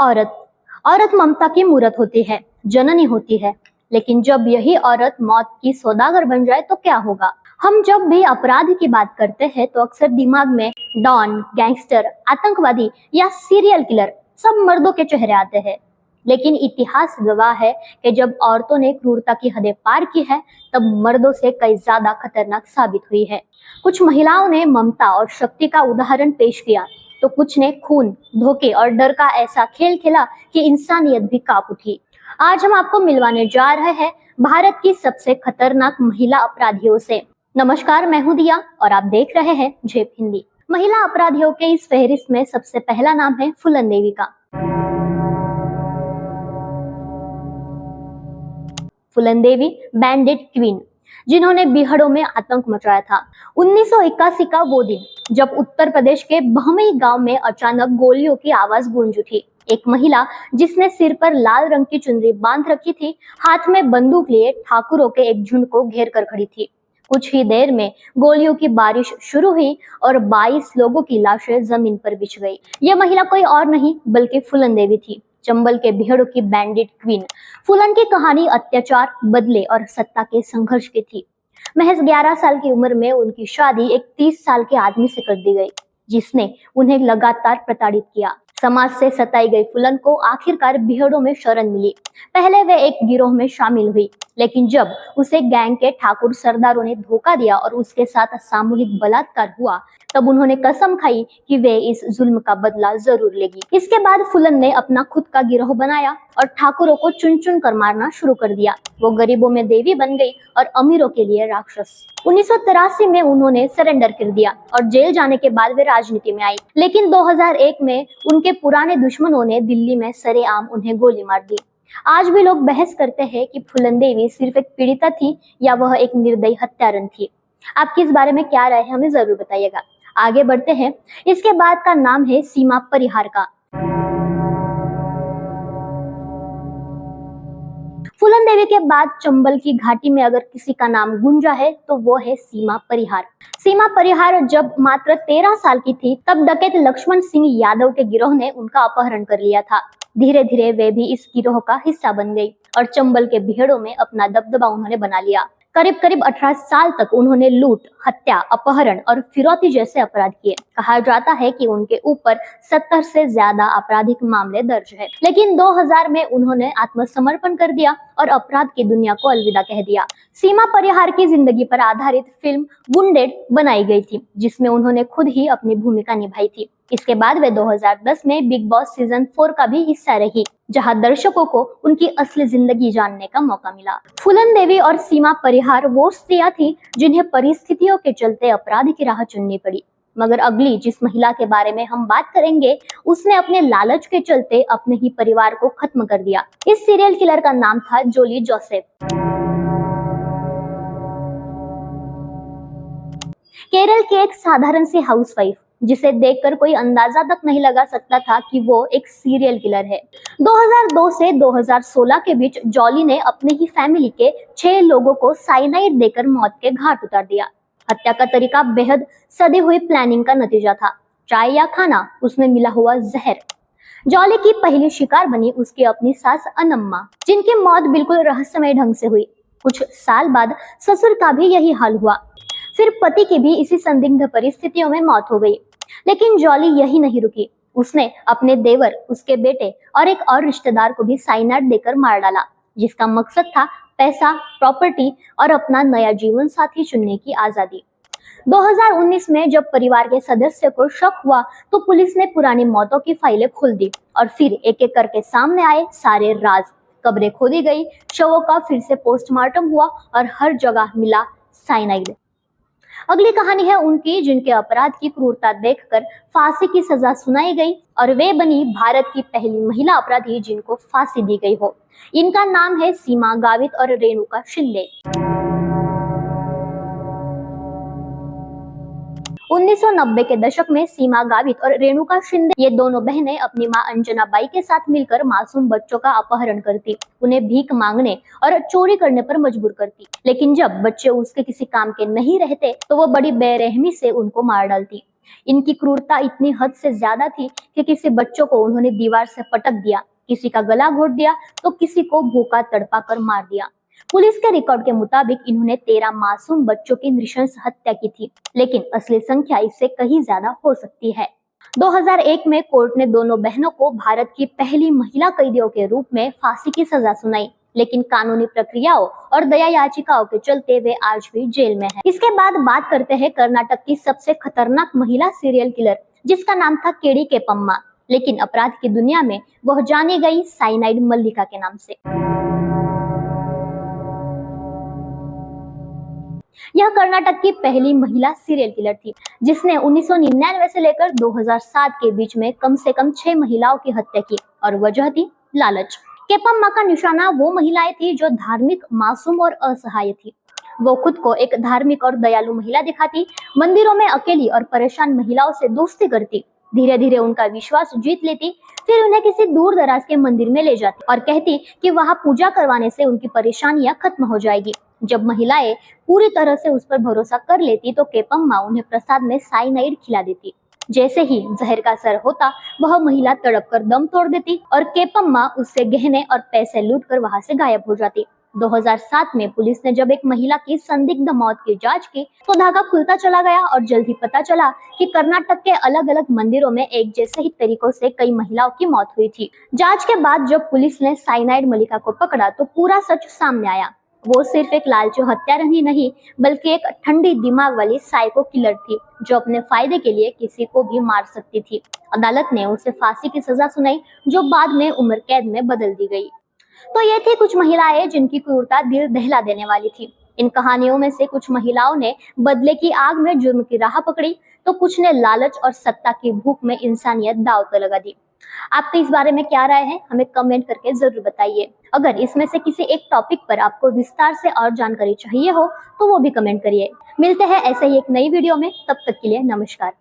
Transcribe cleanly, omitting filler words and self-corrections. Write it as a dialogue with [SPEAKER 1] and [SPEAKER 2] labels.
[SPEAKER 1] औरत औरत ममता की मूरत होती है, जननी होती है। लेकिन जब यही औरत मौत की सौदागर बन जाए तो क्या होगा? हम जब भी अपराध की बात करते हैं तो अक्सर दिमाग में डॉन, गैंगस्टर, आतंकवादी या सीरियल किलर सब मर्दों के चेहरे आते हैं। लेकिन इतिहास गवाह है कि जब औरतों ने क्रूरता की हदें पार की है, तब मर्दों से कई ज्यादा खतरनाक साबित हुई है। कुछ महिलाओं ने ममता और शक्ति का उदाहरण पेश किया, तो कुछ ने खून, धोखे और डर का ऐसा खेल खेला कि इंसानियत भी कांप उठी। आज हम आपको मिलवाने जा रहे हैं भारत की सबसे खतरनाक महिला अपराधियों से। नमस्कार, मैं हूं दिया और आप देख रहे हैं झेप हिंदी। महिला अपराधियों के इस फहरिस्त में सबसे पहला नाम है फूलन देवी का। फूलन देवी बैंडिट क्वीन, जिन्होंने बिहड़ों में आतंक मचाया था। 1981 का वो दिन जब उत्तर प्रदेश के बहमई गांव में अचानक गोलियों की आवाज गूंज उठी। एक महिला जिसने सिर पर लाल रंग की चुनरी बांध रखी थी, हाथ में बंदूक लिए ठाकुरों के एक झुंड को घेर कर खड़ी थी। कुछ ही देर में गोलियों की बारिश शुरू हुई और 22 लोगों की लाशें जमीन पर बिछ गई। यह महिला कोई और नहीं बल्कि फूलन देवी थी, चंबल के बिहड़ों की बैंडिट क्वीन। फूलन की कहानी अत्याचार, बदले और सत्ता के संघर्ष की थी। महज 11 साल की उम्र में उनकी शादी एक 30 साल के आदमी से कर दी गई, जिसने उन्हें लगातार प्रताड़ित किया। समाज से सताई गई फूलन को आखिरकार बिहड़ों में शरण मिली। पहले वे एक गिरोह में शामिल हुई, लेकिन जब उसे गैंग के ठाकुर सरदारों ने धोखा दिया और उसके साथ सामूहिक बलात्कार हुआ, तब उन्होंने कसम खाई कि वे इस जुल्म का बदला जरूर लेगी। इसके बाद फूलन ने अपना खुद का गिरोह बनाया और ठाकुरों को चुन चुन कर मारना शुरू कर दिया। वो गरीबों में देवी बन गई और अमीरों के लिए राक्षस। 1983 में उन्होंने सरेंडर कर दिया और जेल जाने के बाद वे राजनीति में आई। लेकिन 2001 में उनके पुराने दुश्मनों ने दिल्ली में सरेआम उन्हें गोली मार दी। आज भी लोग बहस करते हैं कि फूलन देवी सिर्फ एक पीड़िता थी या वह एक निर्दयी हत्यारन थी। आपकी इस बारे में क्या राय है, हमें जरूर बताइएगा। आगे बढ़ते हैं। इसके बाद का नाम है सीमा परिहार का। फूलन देवी के बाद चंबल की घाटी में अगर किसी का नाम गूंजा है तो वो है सीमा परिहार। सीमा परिहार जब मात्र 13 साल की थी, तब डकैत लक्ष्मण सिंह यादव के गिरोह ने उनका अपहरण कर लिया था। धीरे धीरे वे भी इस गिरोह का हिस्सा बन गई और चंबल के बिहड़ों में अपना दबदबा उन्होंने बना लिया। करीब करीब 18 साल तक उन्होंने लूट, हत्या, अपहरण और फिरौती जैसे अपराध किए। कहा जाता है कि उनके ऊपर 70 से ज्यादा आपराधिक मामले दर्ज है। लेकिन 2000 में उन्होंने आत्मसमर्पण कर दिया और अपराध की दुनिया को अलविदा कह दिया। सीमा परिहार की जिंदगी पर आधारित फिल्म वुंडेड बनाई गई थी, जिसमें उन्होंने खुद ही अपनी भूमिका निभाई थी। इसके बाद वे 2010 में बिग बॉस सीजन 4 का भी हिस्सा रही, जहां दर्शकों को उनकी असली जिंदगी जानने का मौका मिला। फूलन देवी और सीमा परिहार वो स्त्रियां थी जिन्हें परिस्थितियों के चलते अपराध की राह चुननी पड़ी। मगर अगली जिस महिला के बारे में हम बात करेंगे, उसने अपने लालच के चलते अपने ही परिवार को खत्म कर दिया। इस सीरियल किलर का नाम था जोली जोसेफ। केरल की एक साधारण सी हाउसवाइफ, जिसे देखकर कोई अंदाजा तक नहीं लगा सकता था कि वो एक सीरियल किलर है। 2002 से 2016 के बीच जॉली ने अपनी ही फैमिली के 6 लोगों को साइनाइड देकर मौत के घाट उतार दिया। हत्या का तरीका बेहद सदी हुई प्लानिंग का नतीजा था। चाय या खाना, उसमें मिला हुआ जहर। जॉली की पहली शिकार बनी उसकी अपनी सास अनम्मा, जिनकी मौत बिल्कुल रहस्यमय ढंग से हुई। कुछ साल बाद ससुर का भी यही हाल हुआ। फिर पति की भी इसी संदिग्ध परिस्थितियों में मौत हो गई। लेकिन जॉली यही नहीं रुकी। उसने अपने देवर, उसके बेटे और एक और रिश्तेदार को भी साइनाइड देकर मार डाला, जिसका मकसद था पैसा, प्रॉपर्टी और अपना नया जीवन साथी चुनने की आजादी। 2019 में जब परिवार के सदस्य को शक हुआ, तो पुलिस ने पुरानी मौतों की फाइलें खोल दी और फिर एक एक करके सामने आए सारे राज। कब्रें खोदी गई, शवों का फिर से पोस्टमार्टम हुआ और हर जगह मिला साइनाइड। अगली कहानी है उनकी, जिनके अपराध की क्रूरता देखकर फांसी की सजा सुनाई गई और वे बनी भारत की पहली महिला अपराधी जिनको फांसी दी गई हो। इनका नाम है सीमा गावित और रेणुका शिंदे। 1990 के दशक में सीमा गावित और रेणुका शिंदे, ये दोनों बहनें अपनी मां अंजना बाई के साथ मिलकर मासूम बच्चों का अपहरण करती, उन्हें भीख मांगने और चोरी करने पर मजबूर करती। लेकिन जब बच्चे उसके किसी काम के नहीं रहते, तो वो बड़ी बेरहमी से उनको मार डालती। इनकी क्रूरता इतनी हद से ज्यादा थी कि किसी बच्चों को उन्होंने दीवार से पटक दिया, किसी का गला घोट दिया तो किसी को भूखा तड़पा कर मार दिया। पुलिस के रिकॉर्ड के मुताबिक इन्होंने 13 मासूम बच्चों की नृशंस हत्या की थी, लेकिन असली संख्या इससे कहीं ज्यादा हो सकती है। 2001 में कोर्ट ने दोनों बहनों को भारत की पहली महिला कैदियों के रूप में फांसी की सजा सुनाई, लेकिन कानूनी प्रक्रियाओं और दया याचिकाओं के चलते वे आज भी जेल में हैं। इसके बाद बात करते हैं कर्नाटक की सबसे खतरनाक महिला सीरियल किलर, जिसका नाम था केडी केपम्मा, लेकिन अपराध की दुनिया में वह जानी गई साइनाइड मल्लिका के नाम से। यह कर्नाटक की पहली महिला सीरियल किलर थी, जिसने 1999 से लेकर 2007 के बीच में कम से कम 6 महिलाओं की हत्या की, और वजह थी लालच। केपम्मा का निशाना वो महिलाएं थी जो धार्मिक, मासूम और असहाय थी। वो खुद को एक धार्मिक और दयालु महिला दिखाती, मंदिरों में अकेली और परेशान महिलाओं से दोस्ती करती, धीरे धीरे उनका विश्वास जीत लेती, फिर उन्हें किसी दूर दराज के मंदिर में ले जाती और कहती कि वहां पूजा करवाने से उनकी परेशानियां खत्म हो जाएगी। जब महिलाएं पूरी तरह से उस पर भरोसा कर लेती तो केपम्मा उन्हें प्रसाद में साइनाइड खिला देती। जैसे ही जहर का असर होता, वह महिला तड़प कर दम तोड़ देती और केपम्मा उससे गहने और पैसे लूटकर वहां से गायब हो जाती। 2007 में पुलिस ने जब एक महिला की संदिग्ध मौत की जांच की तो धागा खुलता चला गया और जल्द ही पता चला कि कर्नाटक के अलग अलग मंदिरों में एक जैसे ही तरीकों से कई महिलाओं की मौत हुई थी। जांच के बाद जब पुलिस ने साइनाइड मल्लिका को पकड़ा तो पूरा सच सामने आया। वो सिर्फ एक लालची हत्यारा ही नहीं, बल्कि एक ठंडी दिमाग वाली साइको किलर थी, जो अपने फायदे के लिए किसी को भी मार सकती थी। अदालत ने उसे फांसी की सजा सुनाई, जो बाद में उम्र कैद में बदल दी गई। तो ये थी कुछ महिलाएं जिनकी क्रूरता दिल दहला देने वाली थी। इन कहानियों में से कुछ महिलाओं ने बदले की आग में जुर्म की राह पकड़ी, तो कुछ ने लालच और सत्ता की भूख में इंसानियत दांव पर लगा दी। आपकी इस बारे में क्या राय है, हमें कमेंट करके जरूर बताइए। अगर इसमें से किसी एक टॉपिक पर आपको विस्तार से और जानकारी चाहिए हो तो वो भी कमेंट करिए। मिलते हैं ऐसे ही एक नई वीडियो में, तब तक के लिए नमस्कार।